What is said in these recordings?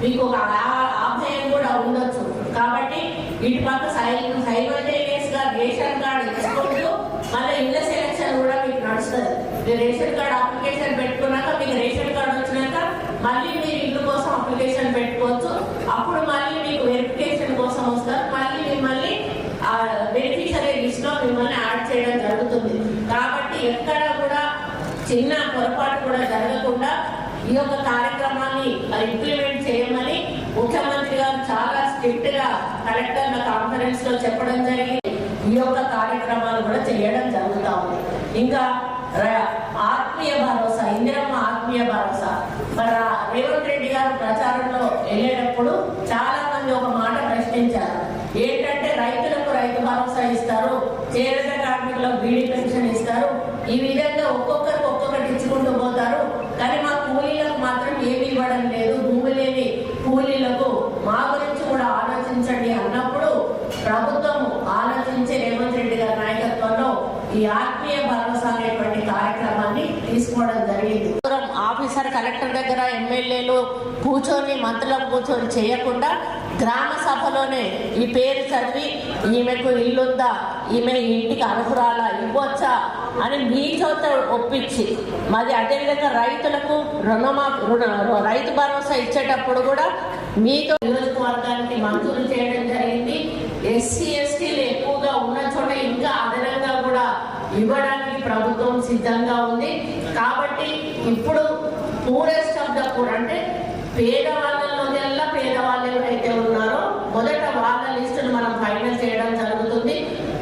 మీకు ఒక ఆభయం కూడా ఉండొచ్చు. కాబట్టి ఇటు పక్క సైమల్టేనియస్ గా రేషన్ కార్డు ఇచ్చుకుంటూ మళ్ళీ ఇళ్ళ సెలక్షన్ కూడా మీకు నడుస్తుంది. మీరు రేషన్ కార్డు అప్లికేషన్ పెట్టుకున్నాక మీకు రేషన్ కార్డు వచ్చినాక మళ్ళీ మీరు ఇల్లు కోసం అప్లికేషన్ పెట్టుకోవచ్చు. అప్పుడు మళ్ళీ మీకు వెరిఫికేషన్ కోసం వస్తారు. మళ్ళీ మిమ్మల్ని బెనిఫిషియరీ లిస్ట్ లో మిమ్మల్ని యాడ్ చేయడం జరుగుతుంది. కాబట్టి ఎక్కడ కూడా చిన్న పొరపాటు కూడా జరగకుండా ఈ యొక్క కార్యక్రమాన్ని ఇంప్లిమెంట్ చేయమని ముఖ్యమంత్రి గారు చాలా స్ట్రిక్ట్ గా కలెక్టర్ల కాన్ఫరెన్స్ లో చెప్పడం జరిగింది. ఈ యొక్క కార్యక్రమాలు కూడా చేయడం జరుగుతూ ఉంది. ఇంకా ఆత్మీయ భరోసా, ఇందిరమ్మ ఆత్మీయ భరోసా, మరి రేవంత్ రెడ్డి గారు ప్రచారంలో వెళ్ళేటప్పుడు చాలా మంది ఒక మాట ప్రశ్నించారు. ఏంటంటే రైతులకు రైతు భరోసా ఇస్తారు, చేనేత కార్మికులకు బీడీ పెన్షన్ ఇస్తారు, ఈ విధంగా ఒక్కొక్కరికి ఒక్కొక్కటి ఇచ్చుకుంటూ పోతారు, కానీ మా కూలీలకు మాత్రం ఏమి ఇవ్వడం లేదు, భూమి లేని కూలీలకు మా గురించి కూడా ఆలోచించండి అన్నప్పుడు ప్రభుత్వం ఆలోచించే రేవంత్ రెడ్డి గారి నాయకత్వంలో ఈ ఆత్మీయ భరోసా అనేటువంటి కార్యక్రమాన్ని తీసుకోవడం జరిగింది. ఆఫీసర్ కలెక్టర్ దగ్గర ఎమ్మెల్యేలు కూర్చొని మంత్రులకు కూర్చొని చేయకుండా గ్రామ సభలోనే ఈ పేరు చదివి ఈమెకు ఇల్లుందా, ఈమె ఇంటికి అర్హురాలా, ఇవ్వచ్చా అని మీతో ఒప్పించి మాది అదేవిధంగా రైతులకు రైతు భరోసా ఇచ్చేటప్పుడు కూడా మీతో నియోజకవర్గానికి మంజూరు చేయడం జరిగింది. ఎస్సీ ఎస్టీలు ఎక్కువగా ఉన్న చోట ఇంకా అదనంగా కూడా ఇవ్వడానికి ప్రభుత్వం సిద్ధంగా ఉంది. కాబట్టి ఇప్పుడు పూరెస్ట్ ఆఫ్ ద పూర్ అంటే పేదవాళ్ళలోకెల్లా పేదవాళ్ళు ఎవరైతే ఉన్నారో మొదట వాళ్ళ లిస్టును మనం ఫైనల్ చేయడం జరుగుతుంది.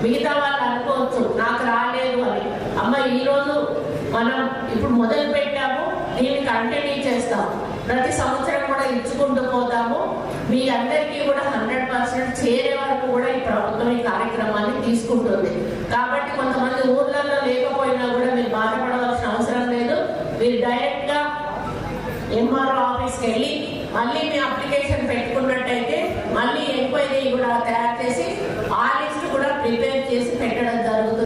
మిగతా వాళ్ళు అనుకోవచ్చు నాకు రాలేదు అని. అమ్మ ఈరోజు మనం ఇప్పుడు మొదలు పెట్టాము, దీన్ని కంటిన్యూ చేస్తాము, ప్రతి సంవత్సరం కూడా ఇచ్చుకుంటూ పోతాము. మీ అందరికీ కూడా 100% చేరే వరకు కూడా ఈ ప్రభుత్వం ఈ కార్యక్రమాన్ని తీసుకుంటుంది. కాబట్టి కొంతమంది ఊర్లలో లేకపోయినా కూడా మీరు బాధపడవలసిన అవసరం లేదు. మీరు డైరెక్ట్ గా ఎంఆర్ఓ ఆఫీస్కి వెళ్ళి మళ్ళీ మీ అప్లికేషన్ పెట్టుకున్నట్టయితే మళ్ళీ ఎంక్వైరీ కూడా తయారు చేసి ఆ లిస్ట్ కూడా ప్రిపేర్ చేసి పెట్టడం జరుగుతుంది.